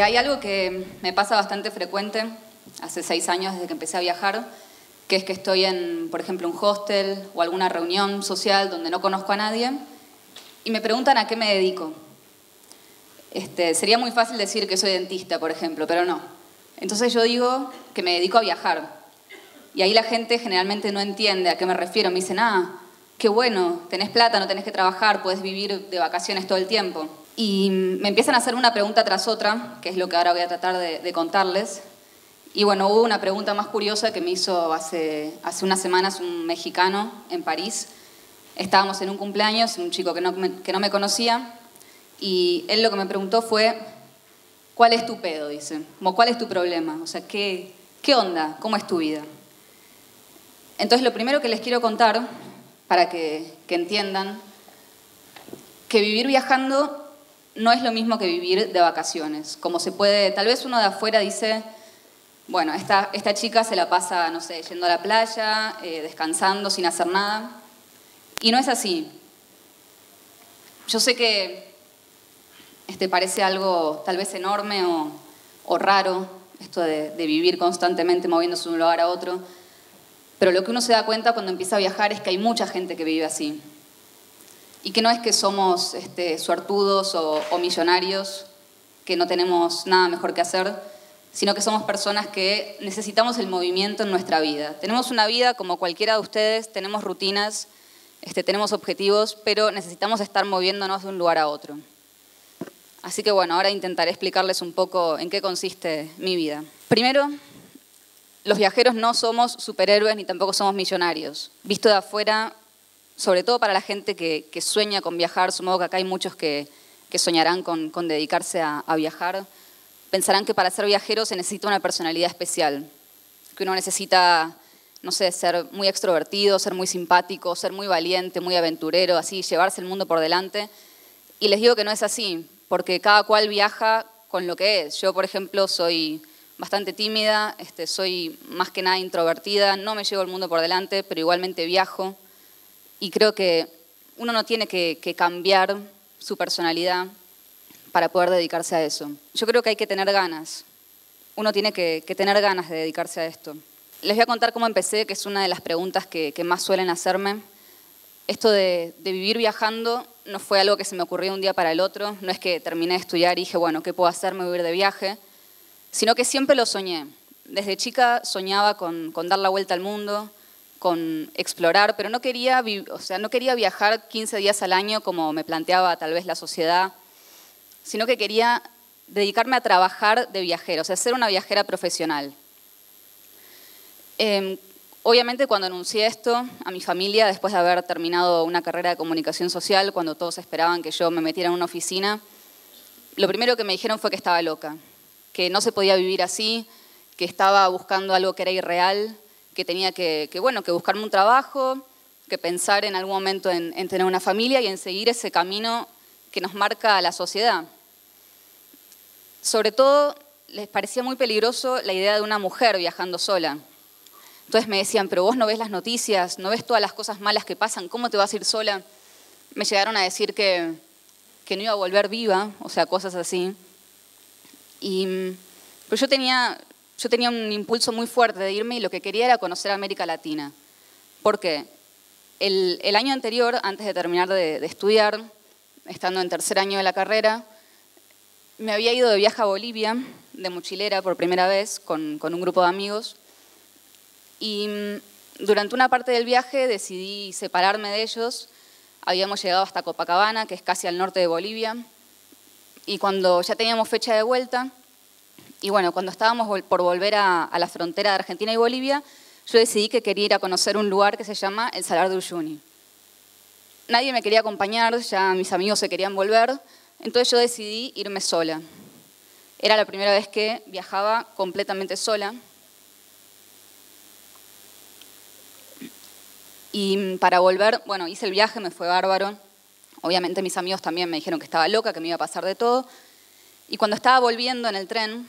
Hay algo que me pasa bastante frecuente, hace 6 años desde que empecé a viajar, que es que estoy en, por ejemplo, un hostel o alguna reunión social donde no conozco a nadie y me preguntan a qué me dedico. Sería muy fácil decir que soy dentista, por ejemplo, pero no. Entonces yo digo que me dedico a viajar. Y ahí la gente generalmente no entiende a qué me refiero. Me dicen, qué bueno, tenés plata, no tenés que trabajar, podés vivir de vacaciones todo el tiempo. Y me empiezan a hacer una pregunta tras otra, que es lo que ahora voy a tratar de contarles. Y bueno, hubo una pregunta más curiosa que me hizo hace unas semanas un mexicano en París. Estábamos en un cumpleaños, un chico que no me conocía, y él lo que me preguntó fue, ¿cuál es tu pedo? Dice, como, ¿cuál es tu problema? O sea, ¿qué onda? ¿Cómo es tu vida? Entonces, lo primero que les quiero contar, para que entiendan, que vivir viajando no es lo mismo que vivir de vacaciones. Como se puede, tal vez uno de afuera dice, bueno, esta chica se la pasa, no sé, yendo a la playa, descansando, sin hacer nada. Y no es así. Yo sé que parece algo tal vez enorme o raro, esto de vivir constantemente moviéndose de un lugar a otro, pero lo que uno se da cuenta cuando empieza a viajar es que hay mucha gente que vive así. Y que no es que somos suertudos o millonarios, que no tenemos nada mejor que hacer, sino que somos personas que necesitamos el movimiento en nuestra vida. Tenemos una vida como cualquiera de ustedes, tenemos rutinas, tenemos objetivos, pero necesitamos estar moviéndonos de un lugar a otro. Así que bueno, ahora intentaré explicarles un poco en qué consiste mi vida. Primero, los viajeros no somos superhéroes ni tampoco somos millonarios. Visto de afuera, sobre todo para la gente que sueña con viajar, supongo que acá hay muchos que soñarán con dedicarse a viajar, pensarán que para ser viajero se necesita una personalidad especial, que uno necesita, no sé, ser muy extrovertido, ser muy simpático, ser muy valiente, muy aventurero, así, llevarse el mundo por delante. Y les digo que no es así, porque cada cual viaja con lo que es. Yo, por ejemplo, soy bastante tímida, soy más que nada introvertida, no me llevo el mundo por delante, pero igualmente viajo. Y creo que uno no tiene que cambiar su personalidad para poder dedicarse a eso. Yo creo que hay que tener ganas. Uno tiene que tener ganas de dedicarse a esto. Les voy a contar cómo empecé, que es una de las preguntas que más suelen hacerme. Esto de vivir viajando no fue algo que se me ocurrió un día para el otro. No es que terminé de estudiar y dije, bueno, ¿qué puedo hacer? Me voy a ir de viaje. Sino que siempre lo soñé. Desde chica soñaba con dar la vuelta al mundo, con explorar, pero no quería viajar 15 días al año como me planteaba tal vez la sociedad, sino que quería dedicarme a trabajar de viajera, o sea, ser una viajera profesional. Obviamente cuando anuncié esto a mi familia, después de haber terminado una carrera de comunicación social, cuando todos esperaban que yo me metiera en una oficina, lo primero que me dijeron fue que estaba loca, que no se podía vivir así, que estaba buscando algo que era irreal, que tenía que buscarme un trabajo, que pensar en algún momento en tener una familia y en seguir ese camino que nos marca la sociedad. Sobre todo, les parecía muy peligroso la idea de una mujer viajando sola. Entonces me decían, pero vos no ves las noticias, no ves todas las cosas malas que pasan, ¿cómo te vas a ir sola? Me llegaron a decir que no iba a volver viva, o sea, cosas así. Pero yo tenía un impulso muy fuerte de irme y lo que quería era conocer América Latina. ¿Por qué? El año anterior, antes de terminar de estudiar, estando en tercer año de la carrera, me había ido de viaje a Bolivia, de mochilera por primera vez, con un grupo de amigos. Y durante una parte del viaje decidí separarme de ellos. Habíamos llegado hasta Copacabana, que es casi al norte de Bolivia. Y cuando ya teníamos fecha de vuelta, y bueno, cuando estábamos por volver a la frontera de Argentina y Bolivia, yo decidí que quería ir a conocer un lugar que se llama el Salar de Uyuni. Nadie me quería acompañar, ya mis amigos se querían volver, entonces yo decidí irme sola. Era la primera vez que viajaba completamente sola. Y para volver, bueno, hice el viaje, me fue bárbaro. Obviamente mis amigos también me dijeron que estaba loca, que me iba a pasar de todo. Y cuando estaba volviendo en el tren,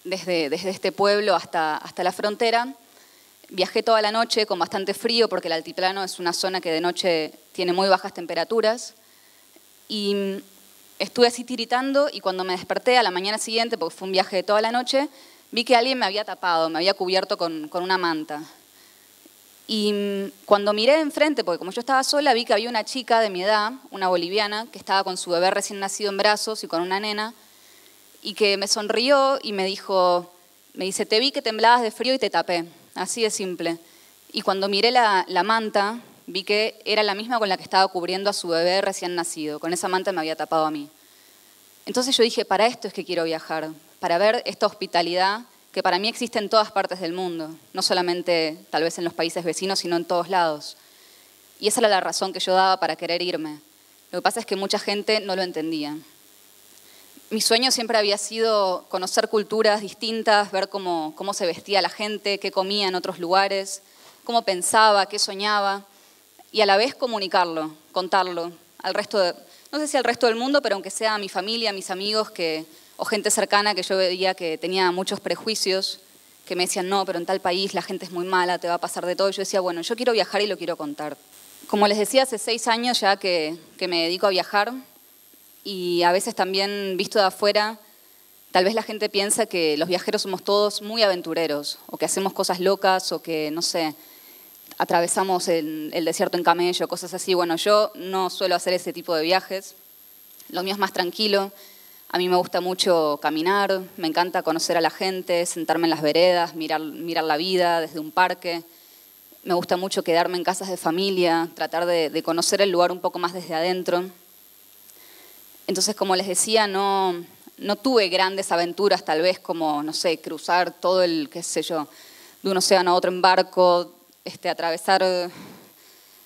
desde este pueblo hasta la frontera, viajé toda la noche con bastante frío porque el altiplano es una zona que de noche tiene muy bajas temperaturas. Y estuve así tiritando y cuando me desperté a la mañana siguiente, porque fue un viaje de toda la noche, vi que alguien me había tapado, me había cubierto con una manta. Y cuando miré enfrente, porque como yo estaba sola, vi que había una chica de mi edad, una boliviana, que estaba con su bebé recién nacido en brazos y con una nena, y que me sonrió y me dice, te vi que temblabas de frío y te tapé, así de simple. Y cuando miré la manta, vi que era la misma con la que estaba cubriendo a su bebé recién nacido, con esa manta me había tapado a mí. Entonces yo dije, para esto es que quiero viajar, para ver esta hospitalidad que para mí existe en todas partes del mundo, no solamente tal vez en los países vecinos, sino en todos lados. Y esa era la razón que yo daba para querer irme. Lo que pasa es que mucha gente no lo entendía. Mi sueño siempre había sido conocer culturas distintas, ver cómo se vestía la gente, qué comía en otros lugares, cómo pensaba, qué soñaba, y a la vez comunicarlo, contarlo al resto de, no sé si al resto del mundo, pero aunque sea a mi familia, a mis amigos o gente cercana que yo veía que tenía muchos prejuicios, que me decían, no, pero en tal país la gente es muy mala, te va a pasar de todo. Y yo decía, bueno, yo quiero viajar y lo quiero contar. Como les decía, hace 6 años ya que me dedico a viajar y a veces también visto de afuera, tal vez la gente piensa que los viajeros somos todos muy aventureros o que hacemos cosas locas o que, no sé, atravesamos el desierto en camello, cosas así. Bueno, yo no suelo hacer ese tipo de viajes. Lo mío es más tranquilo. A mí me gusta mucho caminar, me encanta conocer a la gente, sentarme en las veredas, mirar la vida desde un parque. Me gusta mucho quedarme en casas de familia, tratar de conocer el lugar un poco más desde adentro. Entonces, como les decía, no tuve grandes aventuras, tal vez como, no sé, cruzar todo el, qué sé yo, de un océano a otro en barco, atravesar,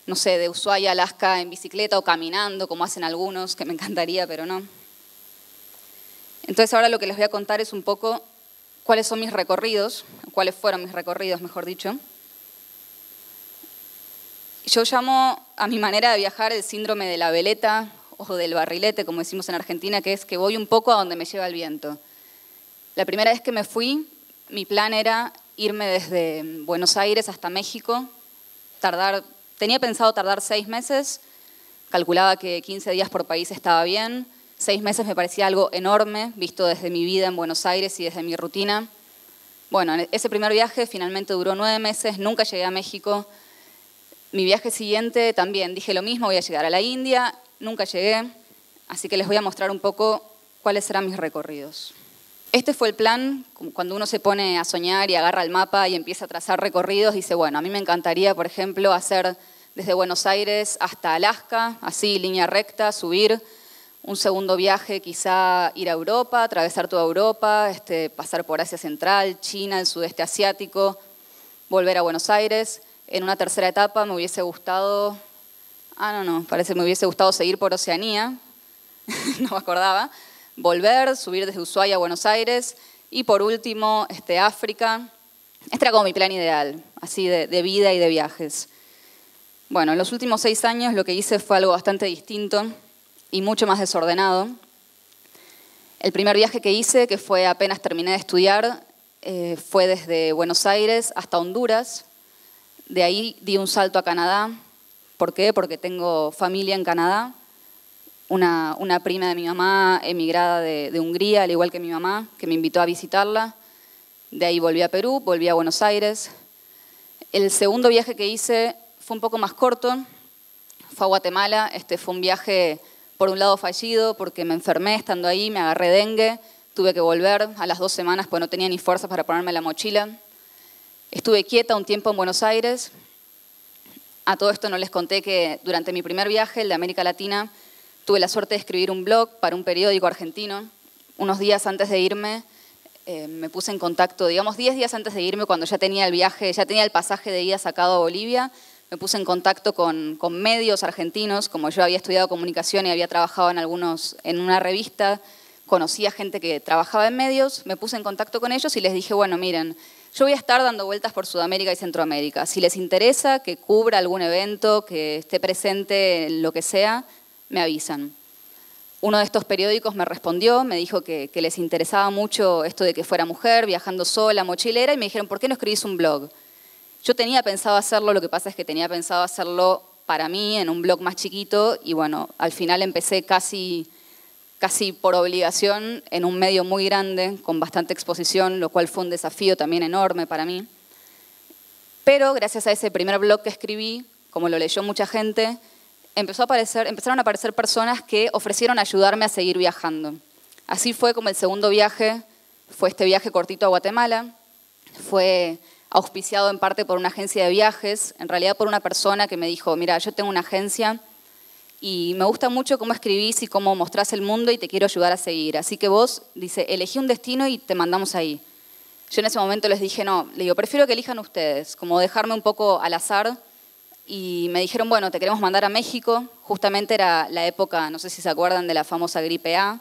no sé, de Ushuaia a Alaska en bicicleta o caminando, como hacen algunos, que me encantaría, pero no. Entonces ahora lo que les voy a contar es un poco cuáles son mis recorridos, cuáles fueron mis recorridos, mejor dicho. Yo llamo a mi manera de viajar el síndrome de la veleta o del barrilete, como decimos en Argentina, que es que voy un poco a donde me lleva el viento. La primera vez que me fui, mi plan era irme desde Buenos Aires hasta México, tenía pensado tardar 6 meses, calculaba que 15 días por país estaba bien. 6 meses me parecía algo enorme, visto desde mi vida en Buenos Aires y desde mi rutina. Bueno, ese primer viaje finalmente duró 9 meses, nunca llegué a México. Mi viaje siguiente también dije lo mismo, voy a llegar a la India, nunca llegué, así que les voy a mostrar un poco cuáles eran mis recorridos. Este fue el plan, cuando uno se pone a soñar y agarra el mapa y empieza a trazar recorridos, dice, bueno, a mí me encantaría, por ejemplo, hacer desde Buenos Aires hasta Alaska, así, línea recta, subir. Un segundo viaje, quizá ir a Europa, atravesar toda Europa, pasar por Asia Central, China, el sudeste asiático, volver a Buenos Aires. En una tercera etapa me hubiese gustado, parece que me hubiese gustado seguir por Oceanía, no me acordaba, volver, subir desde Ushuaia a Buenos Aires y por último África. Este era como mi plan ideal, así de vida y de viajes. Bueno, en los últimos 6 años lo que hice fue algo bastante distinto y mucho más desordenado. El primer viaje que hice, que fue apenas terminé de estudiar, fue desde Buenos Aires hasta Honduras. De ahí di un salto a Canadá. ¿Por qué? Porque tengo familia en Canadá. Una prima de mi mamá emigrada de Hungría, al igual que mi mamá, que me invitó a visitarla. De ahí volví a Perú, volví a Buenos Aires. El segundo viaje que hice fue un poco más corto. Fue a Guatemala. Fue un viaje, por un lado, fallido, porque me enfermé estando ahí, me agarré dengue. Tuve que volver a las 2 semanas, pues no tenía ni fuerzas para ponerme la mochila. Estuve quieta un tiempo en Buenos Aires. A todo esto no les conté que durante mi primer viaje, el de América Latina, tuve la suerte de escribir un blog para un periódico argentino. Unos días antes de irme, me puse en contacto, digamos 10 días antes de irme, cuando ya tenía el viaje, ya tenía el pasaje de ida sacado a Bolivia, me puse en contacto con medios argentinos, como yo había estudiado comunicación y había trabajado en una revista, conocía gente que trabajaba en medios, me puse en contacto con ellos y les dije, bueno, miren, yo voy a estar dando vueltas por Sudamérica y Centroamérica. Si les interesa que cubra algún evento, que esté presente en lo que sea, me avisan. Uno de estos periódicos me respondió, me dijo que les interesaba mucho esto de que fuera mujer, viajando sola, mochilera, y me dijeron, ¿por qué no escribís un blog? Yo tenía pensado hacerlo, lo que pasa es que tenía pensado hacerlo para mí, en un blog más chiquito, y bueno, al final empecé casi casi por obligación en un medio muy grande, con bastante exposición, lo cual fue un desafío también enorme para mí. Pero gracias a ese primer blog que escribí, como lo leyó mucha gente, empezaron a aparecer personas que ofrecieron ayudarme a seguir viajando. Así fue como el segundo viaje, fue este viaje cortito a Guatemala, fue auspiciado en parte por una agencia de viajes, en realidad por una persona que me dijo, mira, yo tengo una agencia y me gusta mucho cómo escribís y cómo mostrás el mundo y te quiero ayudar a seguir. Así que vos, dice, elegí un destino y te mandamos ahí. Yo en ese momento les dije, no, le digo, prefiero que elijan ustedes, como dejarme un poco al azar. Y me dijeron, bueno, te queremos mandar a México. Justamente era la época, no sé si se acuerdan, de la famosa gripe A.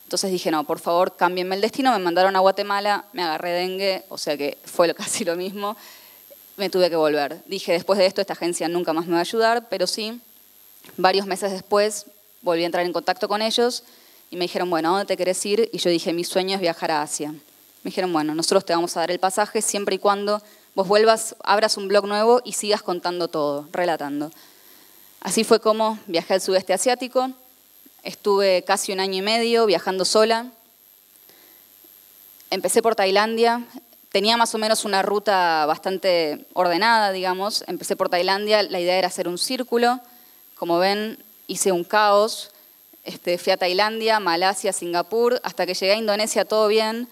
Entonces dije, no, por favor, cámbienme el destino. Me mandaron a Guatemala, me agarré dengue, o sea que fue casi lo mismo. Me tuve que volver. Dije, después de esto, esta agencia nunca más me va a ayudar, pero sí, varios meses después volví a entrar en contacto con ellos y me dijeron, bueno, ¿a dónde te querés ir? Y yo dije, mi sueño es viajar a Asia. Me dijeron, bueno, nosotros te vamos a dar el pasaje siempre y cuando vos vuelvas, abras un blog nuevo y sigas contando todo, relatando. Así fue como viajé al sudeste asiático. Estuve casi 1 año y medio viajando sola. Empecé por Tailandia. Tenía más o menos una ruta bastante ordenada, digamos. Empecé por Tailandia, la idea era hacer un círculo. Como ven, hice un caos. Fui a Tailandia, Malasia, Singapur, hasta que llegué a Indonesia todo bien.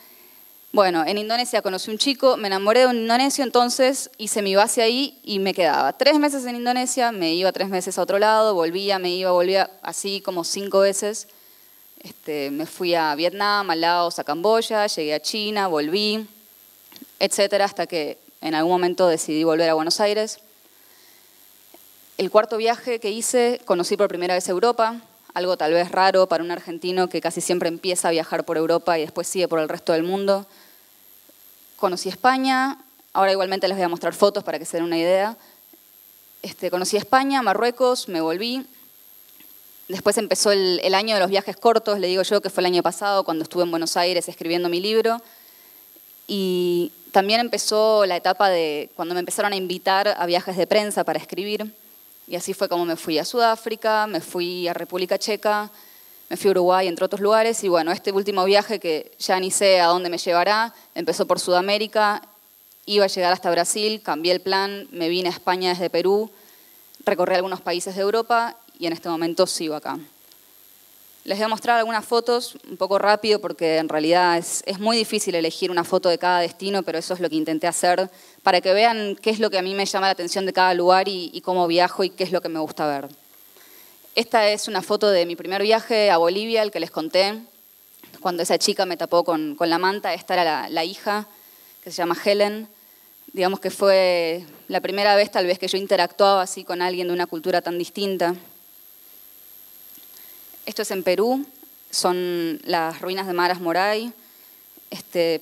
Bueno, en Indonesia conocí un chico, me enamoré de un indonesio, entonces hice mi base ahí y me quedaba 3 meses en Indonesia, me iba 3 meses a otro lado, volvía, así como 5 veces. Me fui a Vietnam, a Laos, a Camboya, llegué a China, volví, etcétera, hasta que en algún momento decidí volver a Buenos Aires. El cuarto viaje que hice, conocí por primera vez Europa, algo tal vez raro para un argentino que casi siempre empieza a viajar por Europa y después sigue por el resto del mundo. Conocí España, ahora igualmente les voy a mostrar fotos para que se den una idea. Conocí España, Marruecos, me volví. Después empezó el año de los viajes cortos, le digo yo, que fue el año pasado, cuando estuve en Buenos Aires escribiendo mi libro. Y también empezó la etapa de cuando me empezaron a invitar a viajes de prensa para escribir. Y así fue como me fui a Sudáfrica, me fui a República Checa, me fui a Uruguay, entre otros lugares. Y bueno, este último viaje, que ya ni sé a dónde me llevará, empezó por Sudamérica, iba a llegar hasta Brasil, cambié el plan, me vine a España desde Perú, recorrí algunos países de Europa y en este momento sigo acá. Les voy a mostrar algunas fotos un poco rápido porque en realidad es muy difícil elegir una foto de cada destino, pero eso es lo que intenté hacer para que vean qué es lo que a mí me llama la atención de cada lugar y cómo viajo y qué es lo que me gusta ver. Esta es una foto de mi primer viaje a Bolivia, el que les conté, cuando esa chica me tapó con la manta. Esta era la hija, que se llama Helen. Digamos que fue la primera vez tal vez que yo interactuaba así con alguien de una cultura tan distinta. Esto es en Perú, son las ruinas de Maras Moray.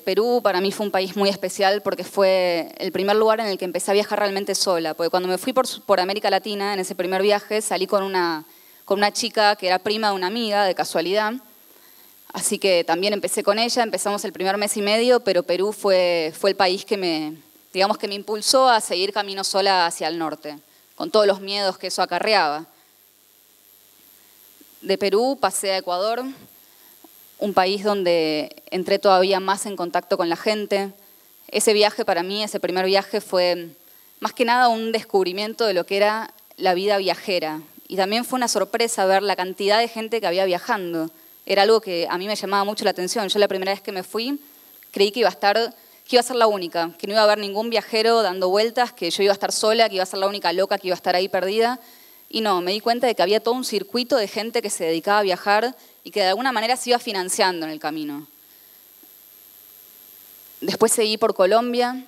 Perú para mí fue un país muy especial porque fue el primer lugar en el que empecé a viajar realmente sola. Porque cuando me fui por América Latina, en ese primer viaje, salí con una chica que era prima de una amiga, de casualidad. Así que también empecé con ella, empezamos el primer mes y medio, pero Perú fue el país que me impulsó a seguir camino sola hacia el norte, con todos los miedos que eso acarreaba. De Perú pasé a Ecuador, un país donde entré todavía más en contacto con la gente. Ese viaje para mí, ese primer viaje, fue más que nada un descubrimiento de lo que era la vida viajera. Y también fue una sorpresa ver la cantidad de gente que había viajando. Era algo que a mí me llamaba mucho la atención. Yo la primera vez que me fui creí que iba a ser la única, que no iba a haber ningún viajero dando vueltas, que yo iba a estar sola, que iba a ser la única loca que iba a estar ahí perdida. Y no, me di cuenta de que había todo un circuito de gente que se dedicaba a viajar y que de alguna manera se iba financiando en el camino. Después seguí por Colombia,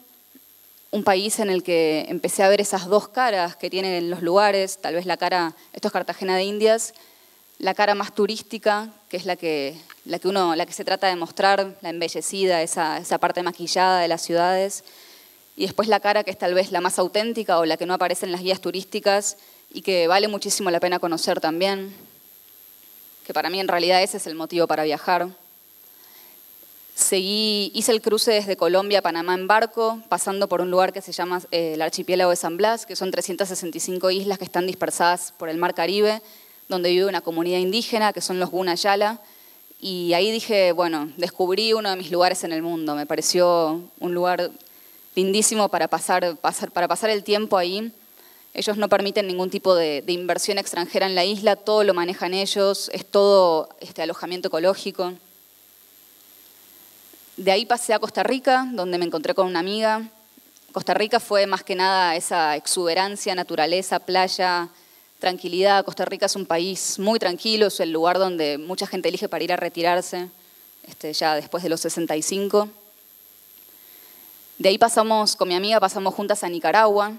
un país en el que empecé a ver esas dos caras que tienen los lugares, tal vez la cara, esto es Cartagena de Indias, la cara más turística, que es la que se trata de mostrar, la embellecida, esa parte maquillada de las ciudades, y después la cara que es tal vez la más auténtica o la que no aparece en las guías turísticas, y que vale muchísimo la pena conocer también, que para mí en realidad ese es el motivo para viajar. Hice el cruce desde Colombia a Panamá en barco, pasando por un lugar que se llama el archipiélago de San Blas, que son 365 islas que están dispersadas por el mar Caribe, donde vive una comunidad indígena, que son los Gunayala, Y ahí dije, bueno, descubrí uno de mis lugares en el mundo. Me pareció un lugar lindísimo para pasar el tiempo ahí. Ellos no permiten ningún tipo de inversión extranjera en la isla, todo lo manejan ellos, es todo alojamiento ecológico. De ahí pasé a Costa Rica, donde me encontré con una amiga. Costa Rica fue más que nada esa exuberancia, naturaleza, playa, tranquilidad. Costa Rica es un país muy tranquilo, es el lugar donde mucha gente elige para ir a retirarse, ya después de los 65. De ahí pasamos, con mi amiga, pasamos juntas a Nicaragua.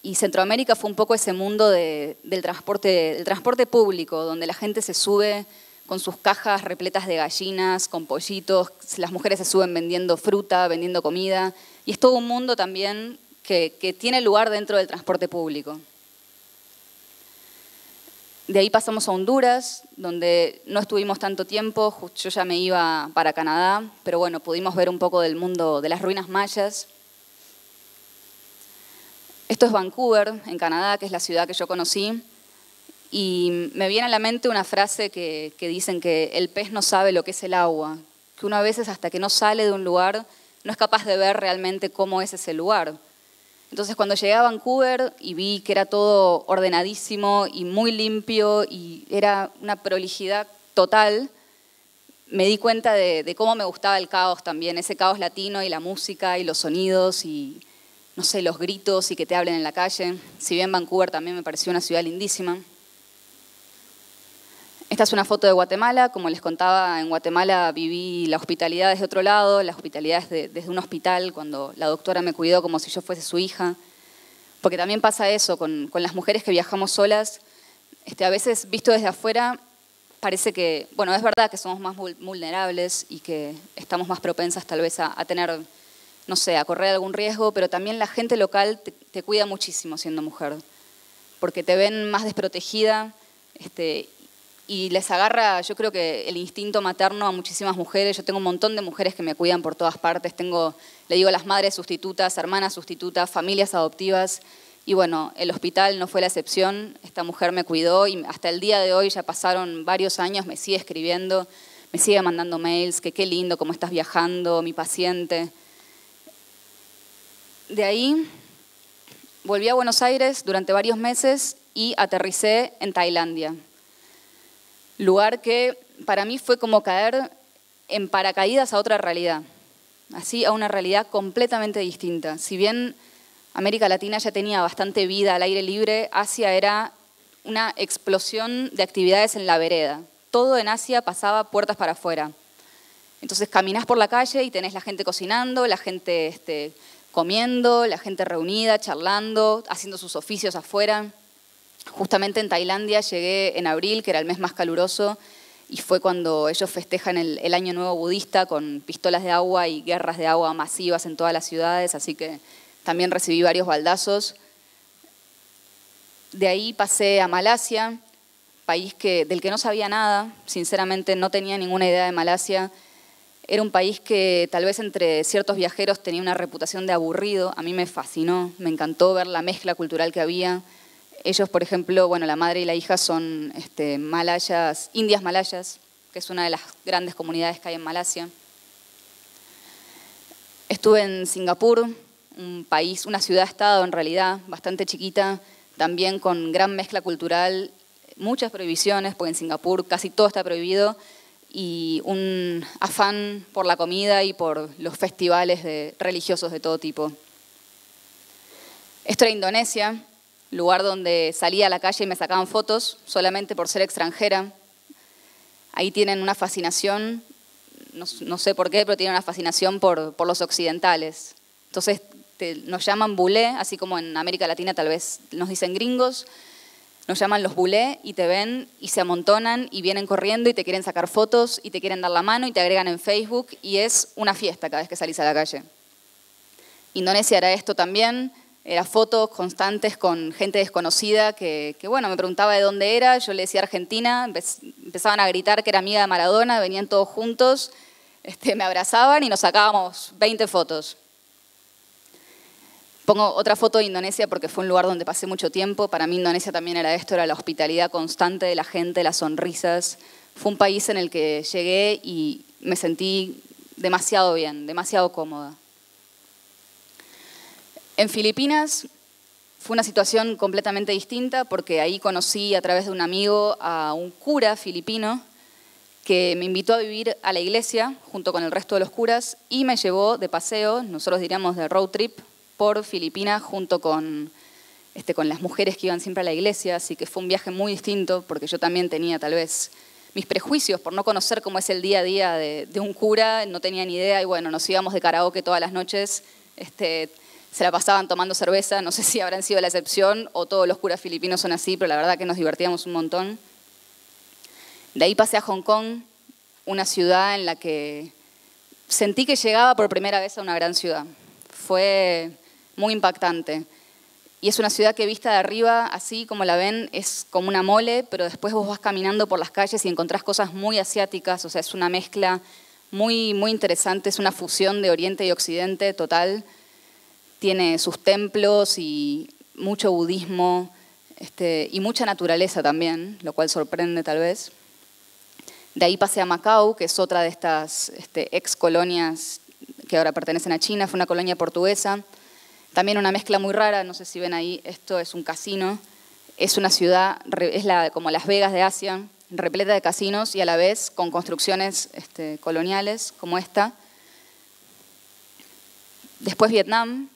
Y Centroamérica fue un poco ese mundo del transporte público, donde la gente se sube con sus cajas repletas de gallinas, con pollitos, las mujeres se suben vendiendo fruta, vendiendo comida. Y es todo un mundo también que tiene lugar dentro del transporte público. De ahí pasamos a Honduras, donde no estuvimos tanto tiempo, yo ya me iba para Canadá, pero bueno, pudimos ver un poco del mundo de las ruinas mayas. Esto es Vancouver, en Canadá, que es la ciudad que yo conocí, y me viene a la mente una frase que dicen que el pez no sabe lo que es el agua, que uno a veces hasta que no sale de un lugar no es capaz de ver realmente cómo es ese lugar. Entonces cuando llegué a Vancouver y vi que era todo ordenadísimo y muy limpio y era una prolijidad total, me di cuenta de cómo me gustaba el caos también, ese caos latino y la música y los sonidos y, no sé, los gritos y que te hablen en la calle. Si bien Vancouver también me pareció una ciudad lindísima. Esta es una foto de Guatemala. Como les contaba, en Guatemala viví la hospitalidad desde otro lado, la hospitalidad desde un hospital, cuando la doctora me cuidó como si yo fuese su hija. Porque también pasa eso con las mujeres que viajamos solas. A veces, visto desde afuera, parece que, bueno, es verdad que somos más vulnerables y que estamos más propensas tal vez a tener, no sé, a correr algún riesgo, pero también la gente local te cuida muchísimo siendo mujer, porque te ven más desprotegida, y les agarra, yo creo que el instinto materno a muchísimas mujeres. Yo tengo un montón de mujeres que me cuidan por todas partes. Le digo a las madres sustitutas, hermanas sustitutas, familias adoptivas. Y bueno, el hospital no fue la excepción. Esta mujer me cuidó y hasta el día de hoy, ya pasaron varios años, me sigue escribiendo, me sigue mandando mails, que qué lindo, cómo estás viajando, mi paciente. De ahí volví a Buenos Aires durante varios meses y aterricé en Tailandia. Lugar que para mí fue como caer en paracaídas a otra realidad, así a una realidad completamente distinta. Si bien América Latina ya tenía bastante vida al aire libre, Asia era una explosión de actividades en la vereda. Todo en Asia pasaba puertas para afuera. Entonces caminás por la calle y tenés la gente cocinando, la gente comiendo, la gente reunida, charlando, haciendo sus oficios afuera. Justamente en Tailandia llegué en abril, que era el mes más caluroso, y fue cuando ellos festejan el Año Nuevo budista con pistolas de agua y guerras de agua masivas en todas las ciudades, así que también recibí varios baldazos. De ahí pasé a Malasia, país del que no sabía nada, sinceramente no tenía ninguna idea de Malasia. Era un país que tal vez entre ciertos viajeros tenía una reputación de aburrido. A mí me fascinó, me encantó ver la mezcla cultural que había. Ellos, por ejemplo, bueno, la madre y la hija son malayas, indias malayas, que es una de las grandes comunidades que hay en Malasia. Estuve en Singapur, un país, una ciudad-estado en realidad, bastante chiquita, también con gran mezcla cultural, muchas prohibiciones, porque en Singapur casi todo está prohibido, y un afán por la comida y por los festivales religiosos de todo tipo. Esto era Indonesia, lugar donde salía a la calle y me sacaban fotos solamente por ser extranjera. Ahí tienen una fascinación, no sé por qué, pero tienen una fascinación por los occidentales. Entonces nos llaman bulé, así como en América Latina tal vez nos dicen gringos, nos llaman los bulé y te ven y se amontonan y vienen corriendo y te quieren sacar fotos y te quieren dar la mano y te agregan en Facebook y es una fiesta cada vez que salís a la calle. Indonesia era esto también. Era fotos constantes con gente desconocida que bueno, me preguntaba de dónde era, yo le decía Argentina, empezaban a gritar que era amiga de Maradona, venían todos juntos, me abrazaban y nos sacábamos 20 fotos. Pongo otra foto de Indonesia porque fue un lugar donde pasé mucho tiempo. Para mí Indonesia también era esto, era la hospitalidad constante de la gente, las sonrisas. Fue un país en el que llegué y me sentí demasiado bien, demasiado cómoda. En Filipinas fue una situación completamente distinta porque ahí conocí a través de un amigo a un cura filipino que me invitó a vivir a la iglesia junto con el resto de los curas y me llevó de paseo, nosotros diríamos de road trip, por Filipinas junto con las mujeres que iban siempre a la iglesia, así que fue un viaje muy distinto porque yo también tenía tal vez mis prejuicios por no conocer cómo es el día a día de un cura, no tenía ni idea y bueno, nos íbamos de karaoke todas las noches, se la pasaban tomando cerveza, no sé si habrán sido la excepción o todos los curas filipinos son así, pero la verdad que nos divertíamos un montón. De ahí pasé a Hong Kong, una ciudad en la que sentí que llegaba por primera vez a una gran ciudad. Fue muy impactante. Y es una ciudad que vista de arriba, así como la ven, es como una mole, pero después vos vas caminando por las calles y encontrás cosas muy asiáticas, o sea, es una mezcla muy, muy interesante, es una fusión de Oriente y Occidente total. Tiene sus templos y mucho budismo y mucha naturaleza también, lo cual sorprende tal vez. De ahí pasé a Macao, que es otra de estas ex colonias que ahora pertenecen a China, fue una colonia portuguesa. También una mezcla muy rara, no sé si ven ahí, esto es un casino. Es una ciudad, como Las Vegas de Asia, repleta de casinos y a la vez con construcciones coloniales como esta. Después Vietnam,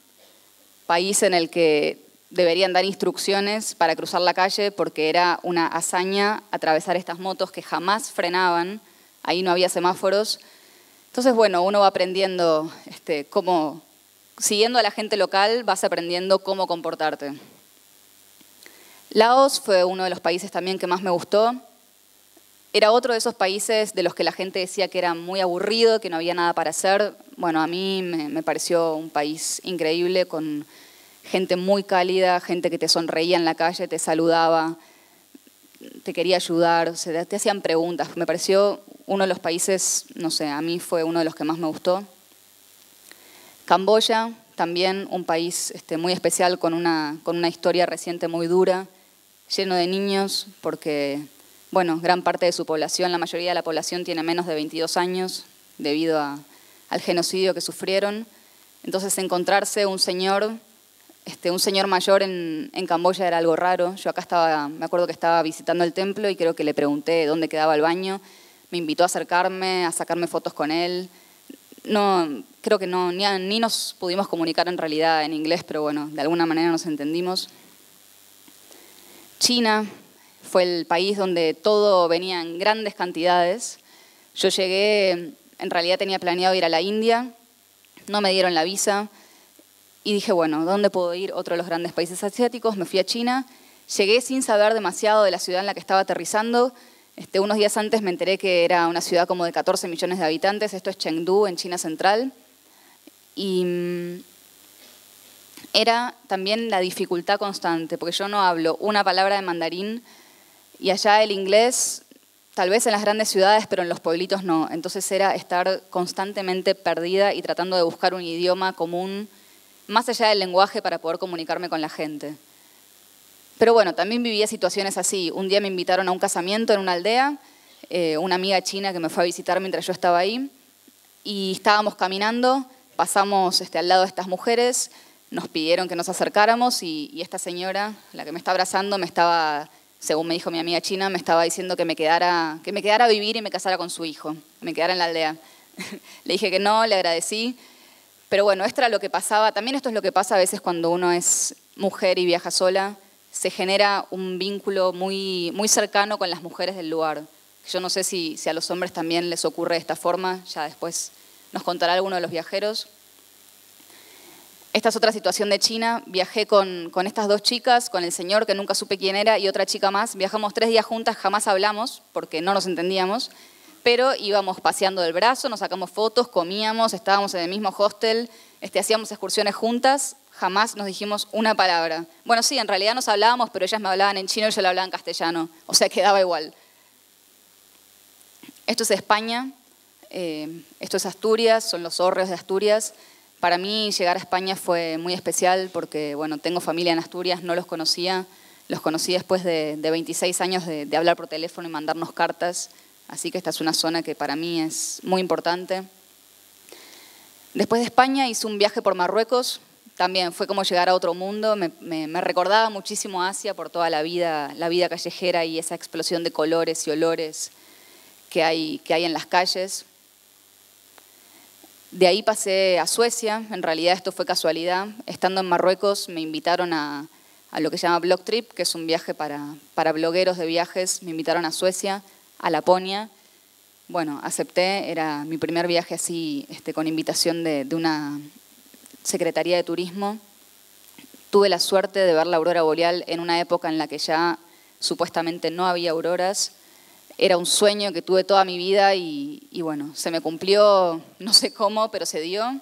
país en el que deberían dar instrucciones para cruzar la calle porque era una hazaña atravesar estas motos que jamás frenaban, ahí no había semáforos. Entonces, bueno, uno va aprendiendo cómo, siguiendo a la gente local, vas aprendiendo cómo comportarte. Laos fue uno de los países también que más me gustó. Era otro de esos países de los que la gente decía que era muy aburrido, que no había nada para hacer. Bueno, a mí me pareció un país increíble, con gente muy cálida, gente que te sonreía en la calle, te saludaba, te quería ayudar, te hacían preguntas. Me pareció uno de los países, no sé, a mí fue uno de los que más me gustó. Camboya, también un país muy especial con una historia reciente muy dura, lleno de niños, porque, bueno, gran parte de su población, la mayoría de la población tiene menos de 22 años debido al genocidio que sufrieron. Entonces, encontrarse un señor mayor en Camboya era algo raro. Yo acá me acuerdo que estaba visitando el templo y creo que le pregunté dónde quedaba el baño. Me invitó a acercarme, a sacarme fotos con él. No, creo que ni nos pudimos comunicar en realidad en inglés, pero bueno, de alguna manera nos entendimos. China fue el país donde todo venía en grandes cantidades. Yo llegué, en realidad tenía planeado ir a la India, no me dieron la visa y dije, bueno, ¿dónde puedo ir? Otro de los grandes países asiáticos, me fui a China. Llegué sin saber demasiado de la ciudad en la que estaba aterrizando. Unos días antes me enteré que era una ciudad como de 14 millones de habitantes, esto es Chengdu, en China Central. Y era también la dificultad constante, porque yo no hablo una palabra de mandarín y allá el inglés, tal vez en las grandes ciudades, pero en los pueblitos no. Entonces era estar constantemente perdida y tratando de buscar un idioma común, más allá del lenguaje, para poder comunicarme con la gente. Pero bueno, también vivía situaciones así. Un día me invitaron a un casamiento en una aldea, una amiga china que me fue a visitar mientras yo estaba ahí, y estábamos caminando, pasamos al lado de estas mujeres, nos pidieron que nos acercáramos y esta señora, la que me está abrazando, me estaba, según me dijo mi amiga china, me estaba diciendo que me quedara a vivir y me casara con su hijo, que me quedara en la aldea. Le dije que no, le agradecí, pero bueno, esto era lo que pasaba. También esto es lo que pasa a veces cuando uno es mujer y viaja sola. Se genera un vínculo muy, muy cercano con las mujeres del lugar. Yo no sé si a los hombres también les ocurre de esta forma, ya después nos contará alguno de los viajeros. Esta es otra situación de China. Viajé con estas dos chicas, con el señor que nunca supe quién era y otra chica más. Viajamos 3 días juntas, jamás hablamos porque no nos entendíamos, pero íbamos paseando del brazo, nos sacamos fotos, comíamos, estábamos en el mismo hostel, hacíamos excursiones juntas. Jamás nos dijimos una palabra. Bueno, sí, en realidad nos hablábamos, pero ellas me hablaban en chino y yo le hablaba en castellano. O sea, quedaba igual. Esto es España, esto es Asturias, son los hórreos de Asturias. Para mí llegar a España fue muy especial porque, bueno, tengo familia en Asturias, no los conocía. Los conocí después de 26 años de hablar por teléfono y mandarnos cartas. Así que esta es una zona que para mí es muy importante. Después de España hice un viaje por Marruecos. También fue como llegar a otro mundo. Me recordaba muchísimo Asia por toda la vida callejera y esa explosión de colores y olores que hay en las calles. De ahí pasé a Suecia. En realidad esto fue casualidad. Estando en Marruecos me invitaron a lo que se llama Blog Trip, que es un viaje para blogueros de viajes. Me invitaron a Suecia, a Laponia. Bueno, acepté, era mi primer viaje así, con invitación de una secretaría de turismo. Tuve la suerte de ver la aurora boreal en una época en la que ya supuestamente no había auroras. Era un sueño que tuve toda mi vida y bueno, se me cumplió, no sé cómo, pero se dio.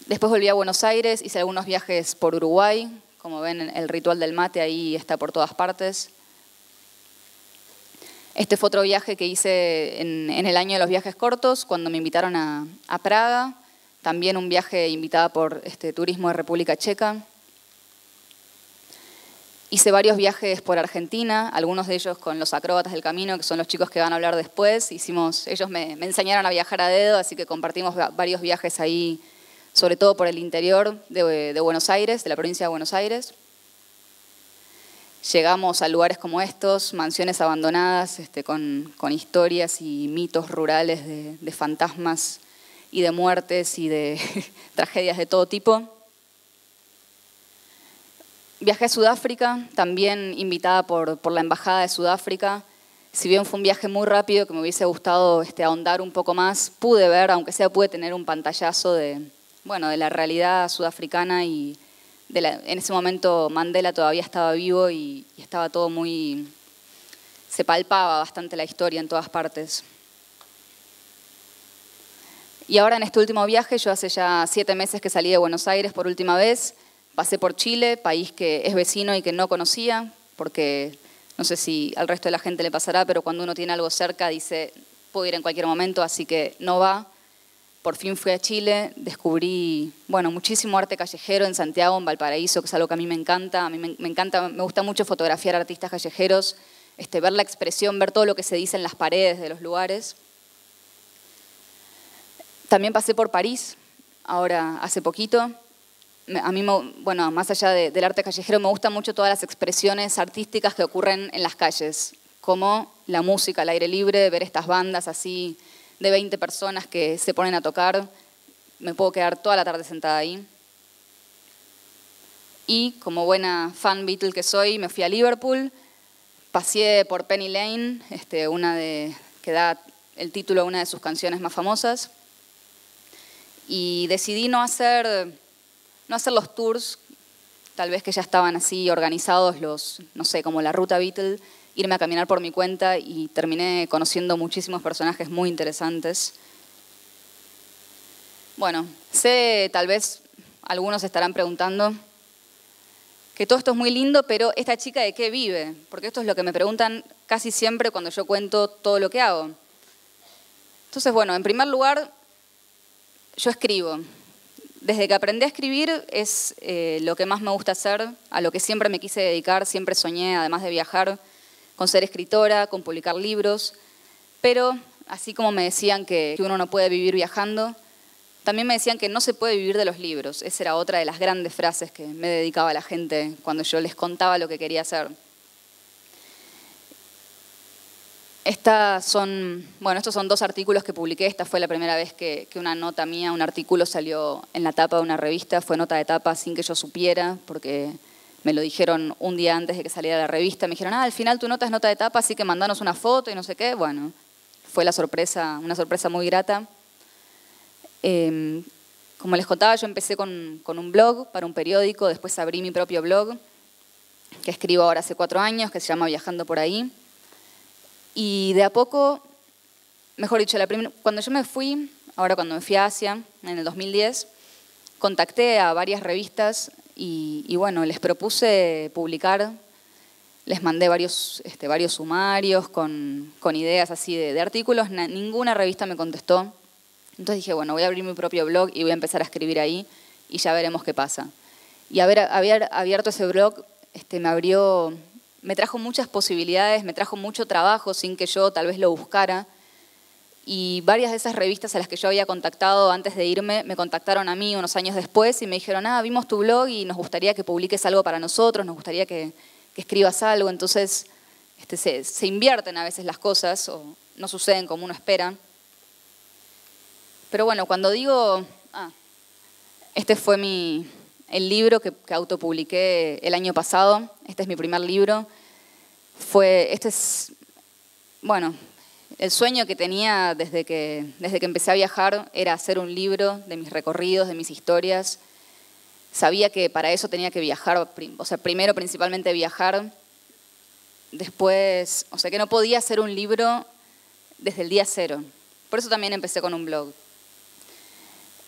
Después volví a Buenos Aires, hice algunos viajes por Uruguay. Como ven, el ritual del mate ahí está por todas partes. Este fue otro viaje que hice en el año de los viajes cortos, cuando me invitaron a Praga. También un viaje invitada por Turismo de República Checa. Hice varios viajes por Argentina, algunos de ellos con los acróbatas del camino, que son los chicos que van a hablar después. Ellos me enseñaron a viajar a dedo, así que compartimos varios viajes ahí, sobre todo por el interior de Buenos Aires, de la provincia de Buenos Aires. Llegamos a lugares como estos, mansiones abandonadas, con historias y mitos rurales de fantasmas y de muertes y de tragedias de todo tipo. Viajé a Sudáfrica, también invitada por la Embajada de Sudáfrica. Si bien fue un viaje muy rápido, que me hubiese gustado ahondar un poco más, pude ver, aunque sea pude tener un pantallazo de la realidad sudafricana y en ese momento Mandela todavía estaba vivo y estaba todo se palpaba bastante la historia en todas partes. Y ahora en este último viaje, yo hace ya 7 meses que salí de Buenos Aires por última vez, pasé por Chile, país que es vecino y que no conocía, porque no sé si al resto de la gente le pasará, pero cuando uno tiene algo cerca dice, puedo ir en cualquier momento, así que no va. Por fin fui a Chile, descubrí muchísimo arte callejero en Santiago, en Valparaíso, que es algo que a mí me encanta. A mí me encanta, me gusta mucho fotografiar artistas callejeros, ver la expresión, ver todo lo que se dice en las paredes de los lugares. También pasé por París, ahora hace poquito. A mí, más allá del arte callejero, me gustan mucho todas las expresiones artísticas que ocurren en las calles, como la música al aire libre, ver estas bandas así de 20 personas que se ponen a tocar. Me puedo quedar toda la tarde sentada ahí. Y como buena fan Beatle que soy, me fui a Liverpool, paseé por Penny Lane, que da el título a una de sus canciones más famosas, y decidí no hacer los tours, tal vez que ya estaban así organizados, como la ruta Beatle, irme a caminar por mi cuenta y terminé conociendo muchísimos personajes muy interesantes. Bueno, tal vez algunos estarán preguntando que todo esto es muy lindo, pero ¿esta chica de qué vive? Porque esto es lo que me preguntan casi siempre cuando yo cuento todo lo que hago. Entonces, en primer lugar, yo escribo. Desde que aprendí a escribir es lo que más me gusta hacer, a lo que siempre me quise dedicar, siempre soñé, además de viajar, con ser escritora, con publicar libros, pero así como me decían que uno no puede vivir viajando, también me decían que no se puede vivir de los libros. Esa era otra de las grandes frases que me dedicaba a la gente cuando yo les contaba lo que quería hacer. Estos son 2 artículos que publiqué. Esta fue la primera vez que una nota mía, un artículo salió en la tapa de una revista. Fue nota de tapa sin que yo supiera, porque me lo dijeron un día antes de que saliera la revista. Me dijeron, al final tu nota es nota de tapa, así que mandanos una foto y no sé qué. Bueno, fue una sorpresa muy grata. Como les contaba, yo empecé con un blog para un periódico, después abrí mi propio blog, que escribo ahora hace 4 años, que se llama Viajando por ahí. Y de a poco, mejor dicho, cuando yo me fui, cuando me fui a Asia, en el 2010, contacté a varias revistas y les propuse publicar, les mandé varios sumarios con ideas así de artículos, ninguna revista me contestó. Entonces dije, voy a abrir mi propio blog y voy a empezar a escribir ahí y ya veremos qué pasa. Y haber abierto ese blog me abrió me trajo muchas posibilidades, me trajo mucho trabajo sin que yo tal vez lo buscara. Y varias de esas revistas a las que yo había contactado antes de irme, me contactaron a mí unos años después y me dijeron, vimos tu blog y nos gustaría que publiques algo para nosotros, nos gustaría que escribas algo. Entonces se invierten a veces las cosas o no suceden como uno espera. Pero bueno, cuando digo, este fue el libro que autopubliqué el año pasado, este es mi primer libro, el sueño que tenía desde que empecé a viajar era hacer un libro de mis recorridos, de mis historias. Sabía que para eso tenía que viajar, o sea, primero principalmente viajar, después, o sea, que no podía hacer un libro desde el día cero. Por eso también empecé con un blog.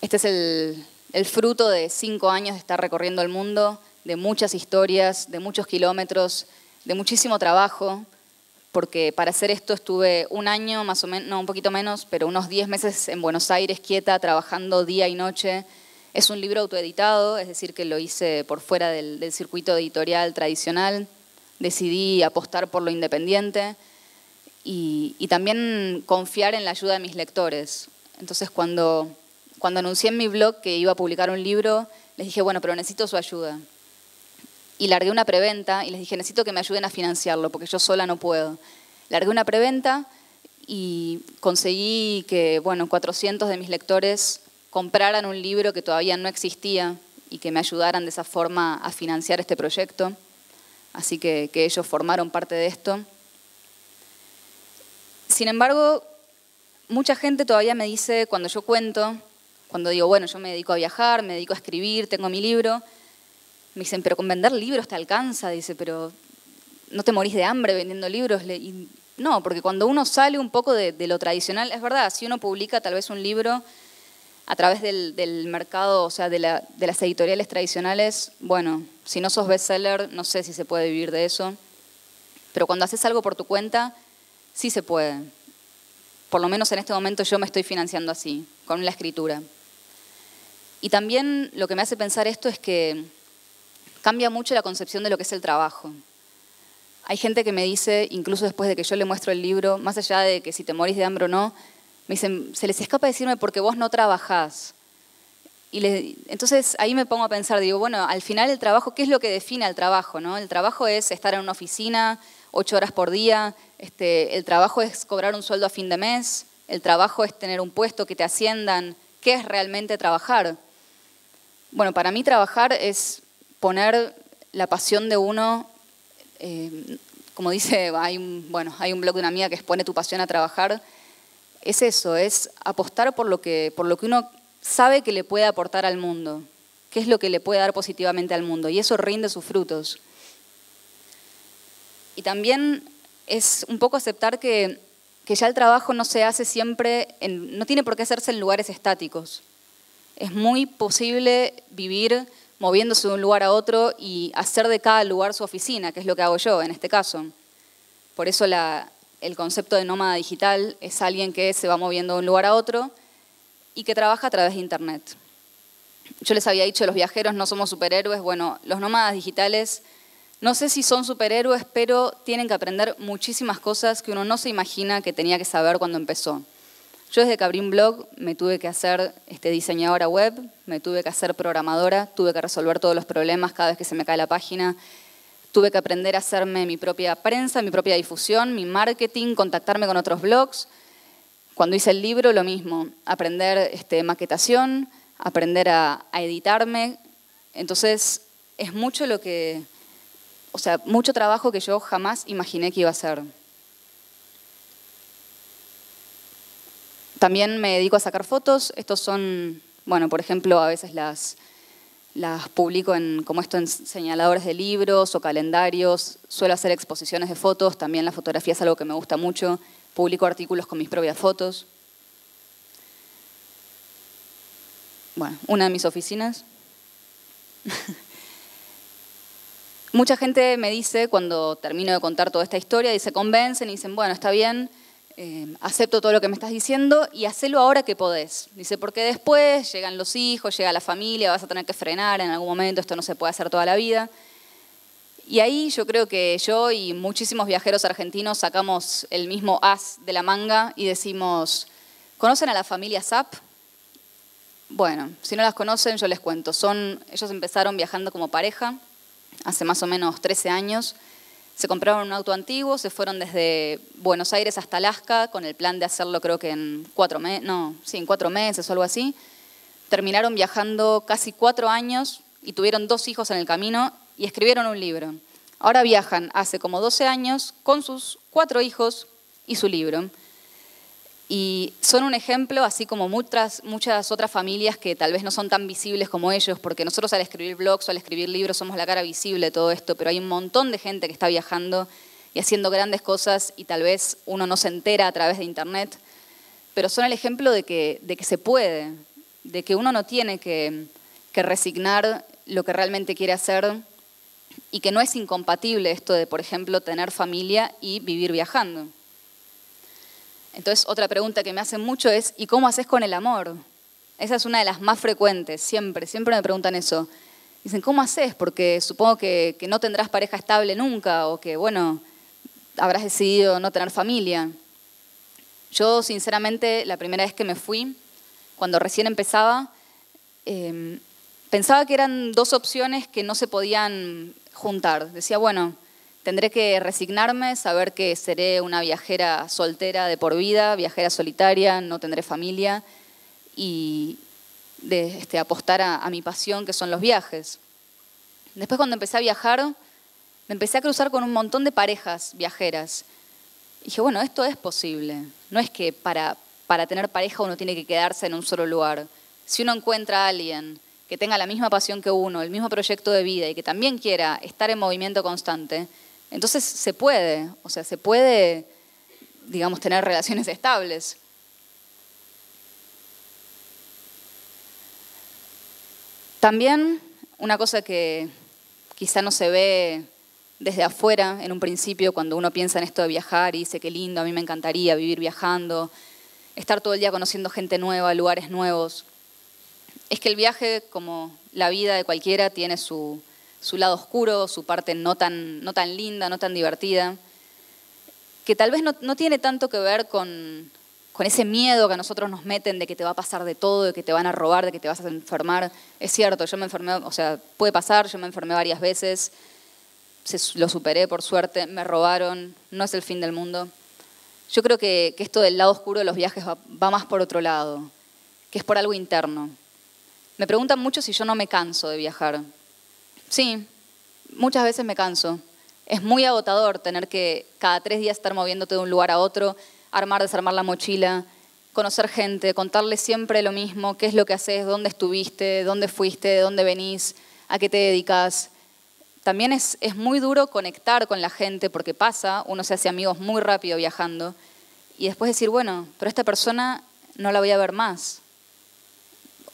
Este es el fruto de 5 años de estar recorriendo el mundo, de muchas historias, de muchos kilómetros, de muchísimo trabajo, porque para hacer esto estuve un año, más o menos, no, un poquito menos, pero unos 10 meses en Buenos Aires, quieta, trabajando día y noche. Es un libro autoeditado, es decir, que lo hice por fuera del circuito editorial tradicional. Decidí apostar por lo independiente y también confiar en la ayuda de mis lectores. Entonces, cuando anuncié en mi blog que iba a publicar un libro, les dije, bueno, pero necesito su ayuda. Y largué una preventa y les dije, necesito que me ayuden a financiarlo porque yo sola no puedo. Largué una preventa y conseguí que, 400 de mis lectores compraran un libro que todavía no existía y que me ayudaran de esa forma a financiar este proyecto. Así que ellos formaron parte de esto. Sin embargo, mucha gente todavía me dice, cuando yo cuento, cuando digo, yo me dedico a viajar, me dedico a escribir, tengo mi libro, me dicen, pero con vender libros te alcanza, dice, pero no te morís de hambre vendiendo libros. Y no, porque cuando uno sale un poco de lo tradicional, es verdad, si uno publica tal vez un libro a través del mercado, o sea, de las editoriales tradicionales, si no sos bestseller, no sé si se puede vivir de eso, pero cuando haces algo por tu cuenta, sí se puede. Por lo menos en este momento yo me estoy financiando así, con la escritura. Y también lo que me hace pensar esto es que cambia mucho la concepción de lo que es el trabajo. Hay gente que me dice, incluso después de que yo le muestro el libro, más allá de que si te morís de hambre o no, me dicen, se les escapa decirme porque vos no trabajás. Entonces ahí me pongo a pensar, digo, al final el trabajo, ¿qué es lo que define al trabajo, no? El trabajo es estar en una oficina 8 horas por día, el trabajo es cobrar un sueldo a fin de mes, el trabajo es tener un puesto, que te asciendan. ¿Qué es realmente trabajar? Para mí trabajar es poner la pasión de uno, como dice, hay un blog de una amiga que es pone tu pasión a trabajar, es eso, es apostar por lo que uno sabe que le puede aportar al mundo, qué es lo que le puede dar positivamente al mundo, y eso rinde sus frutos. Y también es un poco aceptar que ya el trabajo no se hace siempre, no tiene por qué hacerse en lugares estáticos. Es muy posible vivir moviéndose de un lugar a otro y hacer de cada lugar su oficina, que es lo que hago yo en este caso. Por eso el concepto de nómada digital es alguien que se va moviendo de un lugar a otro y que trabaja a través de Internet. Yo les había dicho, los viajeros no somos superhéroes. Los nómadas digitales, no sé si son superhéroes, pero tienen que aprender muchísimas cosas que uno no se imagina que tenía que saber cuando empezó. Yo desde que abrí un blog me tuve que hacer diseñadora web, me tuve que hacer programadora, tuve que resolver todos los problemas cada vez que se me cae la página, tuve que aprender a hacerme mi propia prensa, mi propia difusión, mi marketing, contactarme con otros blogs. Cuando hice el libro, lo mismo, aprender maquetación, aprender a editarme. Entonces, es mucho mucho trabajo que yo jamás imaginé que iba a hacer. También me dedico a sacar fotos. Estos son, por ejemplo, a veces las publico en señaladores de libros o calendarios. Suelo hacer exposiciones de fotos. También la fotografía es algo que me gusta mucho. Publico artículos con mis propias fotos. Una de mis oficinas. Mucha gente me dice, cuando termino de contar toda esta historia, se convencen y dicen, está bien, acepto todo lo que me estás diciendo y hacelo ahora que podés. Dice, porque después llegan los hijos, llega la familia, vas a tener que frenar en algún momento, esto no se puede hacer toda la vida. Y ahí yo creo que yo y muchísimos viajeros argentinos sacamos el mismo as de la manga y decimos, ¿conocen a la familia Zapp? Bueno, si no las conocen, yo les cuento. Ellos empezaron viajando como pareja hace más o menos 13 años. Se compraron un auto antiguo, se fueron desde Buenos Aires hasta Alaska con el plan de hacerlo creo que en 4 meses o algo así. Terminaron viajando casi 4 años y tuvieron 2 hijos en el camino y escribieron un libro. Ahora viajan hace como 12 años con sus 4 hijos y su libro. Y son un ejemplo, así como muchas otras familias que tal vez no son tan visibles como ellos, porque nosotros al escribir blogs o al escribir libros somos la cara visible de todo esto, pero hay un montón de gente que está viajando y haciendo grandes cosas y tal vez uno no se entera a través de internet, pero son el ejemplo de que se puede, de que uno no tiene que resignar lo que realmente quiere hacer y que no es incompatible esto de, por ejemplo, tener familia y vivir viajando. Entonces, otra pregunta que me hacen mucho es, ¿y cómo haces con el amor? Esa es una de las más frecuentes, siempre me preguntan eso. Dicen, ¿cómo haces? Porque supongo que no tendrás pareja estable nunca o que, bueno, habrás decidido no tener familia. Yo, sinceramente, la primera vez que me fui, cuando recién empezaba, pensaba que eran 2 opciones que no se podían juntar. Decía, bueno, tendré que resignarme, saber que seré una viajera soltera de por vida, viajera solitaria, no tendré familia y apostar a mi pasión, que son los viajes. Después, cuando empecé a viajar, me empecé a cruzar con un montón de parejas viajeras. Y dije, bueno, esto es posible. No es que para tener pareja uno tiene que quedarse en un solo lugar. Si uno encuentra a alguien que tenga la misma pasión que uno, el mismo proyecto de vida y que también quiera estar en movimiento constante, entonces se puede, digamos, tener relaciones estables. También una cosa que quizá no se ve desde afuera en un principio cuando uno piensa en esto de viajar y dice qué lindo, a mí me encantaría vivir viajando, estar todo el día conociendo gente nueva, lugares nuevos, es que el viaje, como la vida de cualquiera, tiene su lado oscuro, su parte no tan linda, no tan divertida, que tal vez no tiene tanto que ver con ese miedo que a nosotros nos meten de que te va a pasar de todo, de que te van a robar, de que te vas a enfermar. Es cierto, yo me enfermé, puede pasar, yo me enfermé varias veces, lo superé por suerte, me robaron, no es el fin del mundo. Yo creo que esto del lado oscuro de los viajes va más por otro lado, que es por algo interno. Me preguntan mucho si yo no me canso de viajar. Sí, muchas veces me canso. Es muy agotador tener que cada 3 días estar moviéndote de un lugar a otro, armar, desarmar la mochila, conocer gente, contarles siempre lo mismo, qué es lo que haces, dónde estuviste, dónde fuiste, de dónde venís, a qué te dedicas. También es muy duro conectar con la gente porque uno se hace amigos muy rápido viajando y después decir, bueno, pero esta persona no la voy a ver más.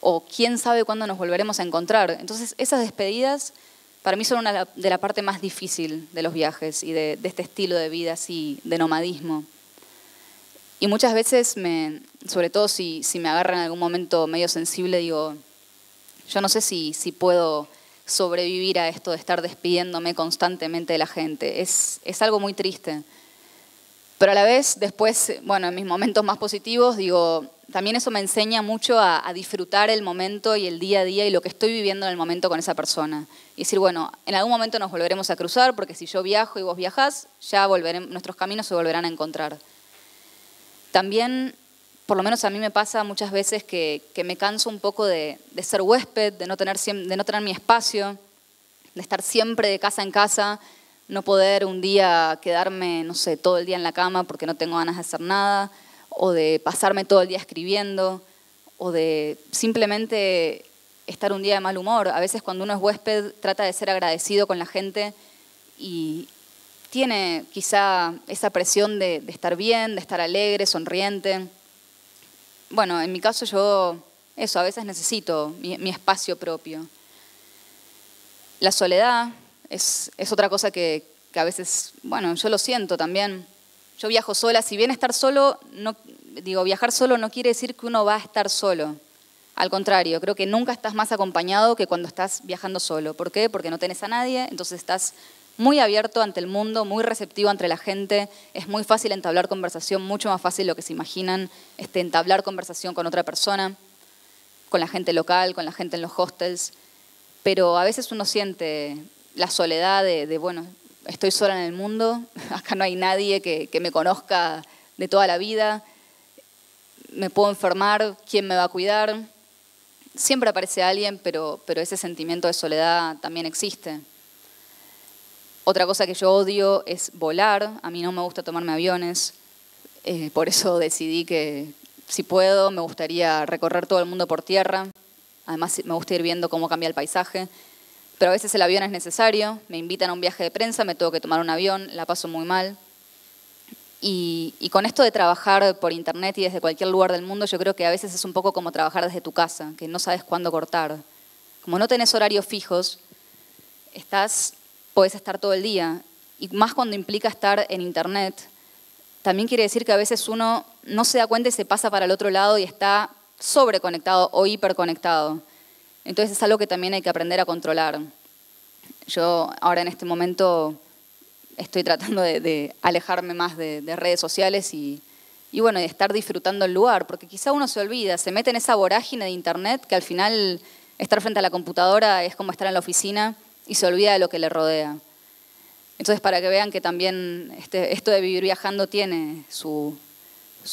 O quién sabe cuándo nos volveremos a encontrar. Entonces, esas despedidas para mí son una de la parte más difícil de los viajes y de este estilo de vida así, de nomadismo. Y muchas veces, sobre todo si me agarran en algún momento medio sensible, digo, yo no sé si puedo sobrevivir a esto de estar despidiéndome constantemente de la gente. Es algo muy triste. Pero a la vez, después, bueno, en mis momentos más positivos, digo, también eso me enseña mucho a disfrutar el momento y el día a día y lo que estoy viviendo en el momento con esa persona. Y decir, bueno, en algún momento nos volveremos a cruzar, porque si yo viajo y vos viajás, ya nuestros caminos se volverán a encontrar. También, por lo menos a mí me pasa muchas veces que me canso un poco de ser huésped, de no tener mi espacio, de estar siempre de casa en casa, no poder un día quedarme, no sé, todo el día en la cama porque no tengo ganas de hacer nada, o de pasarme todo el día escribiendo, o de simplemente estar un día de mal humor. A veces cuando uno es huésped trata de ser agradecido con la gente y tiene quizá esa presión de estar bien, de estar alegre, sonriente. Bueno, en mi caso yo a veces necesito mi espacio propio. La soledad es otra cosa que a veces, bueno, yo lo siento también. Yo viajo sola, si bien estar solo, viajar solo no quiere decir que uno va a estar solo. Al contrario, creo que nunca estás más acompañado que cuando estás viajando solo. ¿Por qué? Porque no tenés a nadie, entonces estás muy abierto ante el mundo, muy receptivo ante la gente. Es muy fácil entablar conversación, mucho más fácil de lo que se imaginan, entablar conversación con otra persona, con la gente local, con la gente en los hostels. Pero a veces uno siente la soledad de bueno, estoy sola en el mundo, acá no hay nadie que me conozca de toda la vida, me puedo enfermar, ¿quién me va a cuidar? Siempre aparece alguien, pero ese sentimiento de soledad también existe. Otra cosa que yo odio es volar. A mí no me gusta tomarme aviones. Por eso decidí que, si puedo, me gustaría recorrer todo el mundo por tierra. Además, me gusta ir viendo cómo cambia el paisaje. Pero a veces el avión es necesario. Me invitan a un viaje de prensa, me tengo que tomar un avión, la paso muy mal. Y con esto de trabajar por internet y desde cualquier lugar del mundo, yo creo que a veces es un poco como trabajar desde tu casa, que no sabes cuándo cortar. Como no tenés horarios fijos, podés estar todo el día. Y más cuando implica estar en internet, también quiere decir que a veces uno no se da cuenta y se pasa para el otro lado y está sobreconectado o hiperconectado. Entonces es algo que también hay que aprender a controlar. Yo ahora en este momento estoy tratando de alejarme más de redes sociales y bueno, de estar disfrutando el lugar, porque quizá uno se olvida, se mete en esa vorágine de internet que al final estar frente a la computadora es como estar en la oficina y se olvida de lo que le rodea. Entonces, para que vean que también esto de vivir viajando tiene su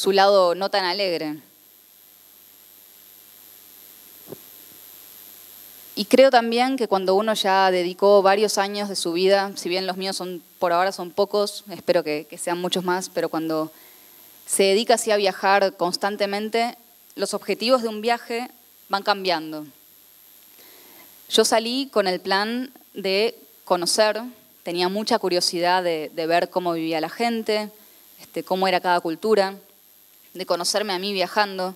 lado no tan alegre. Y creo también que cuando uno ya dedicó varios años de su vida, si bien los míos por ahora son pocos, espero que sean muchos más, pero cuando se dedica así a viajar constantemente, los objetivos de un viaje van cambiando. Yo salí con el plan de conocer, tenía mucha curiosidad de ver cómo vivía la gente, cómo era cada cultura, de conocerme a mí viajando.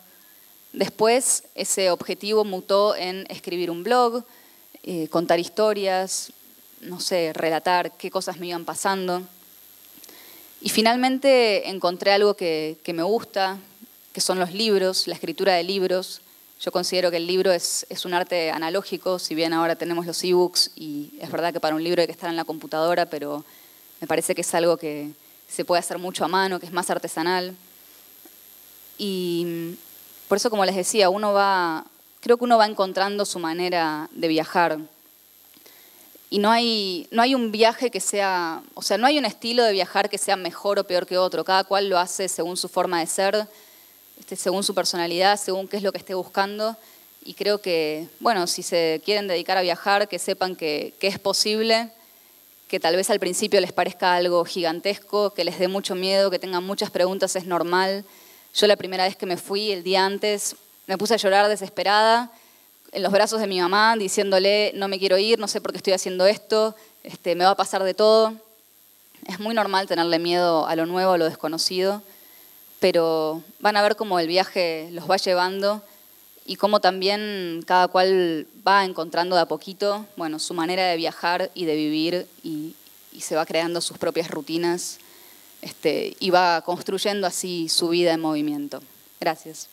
Después ese objetivo mutó en escribir un blog, contar historias, no sé, relatar qué cosas me iban pasando. Y finalmente encontré algo que me gusta, que son los libros, la escritura de libros. Yo considero que el libro es un arte analógico, si bien ahora tenemos los ebooks y es verdad que para un libro hay que estar en la computadora, pero me parece que es algo que se puede hacer mucho a mano, que es más artesanal. Y por eso, como les decía, creo que uno va encontrando su manera de viajar. Y no hay un viaje que sea, o sea, no hay un estilo de viajar que sea mejor o peor que otro. Cada cual lo hace según su forma de ser, según su personalidad, según qué es lo que esté buscando. Y creo que, bueno, si se quieren dedicar a viajar, que sepan que es posible, que tal vez al principio les parezca algo gigantesco, que les dé mucho miedo, que tengan muchas preguntas, es normal. Yo la primera vez que me fui, el día antes, me puse a llorar desesperada en los brazos de mi mamá, diciéndole, no me quiero ir, no sé por qué estoy haciendo esto, me va a pasar de todo. Es muy normal tenerle miedo a lo nuevo, a lo desconocido, pero van a ver cómo el viaje los va llevando y cómo también cada cual va encontrando de a poquito, bueno, su manera de viajar y de vivir y se va creando sus propias rutinas y va construyendo así su vida en movimiento. Gracias.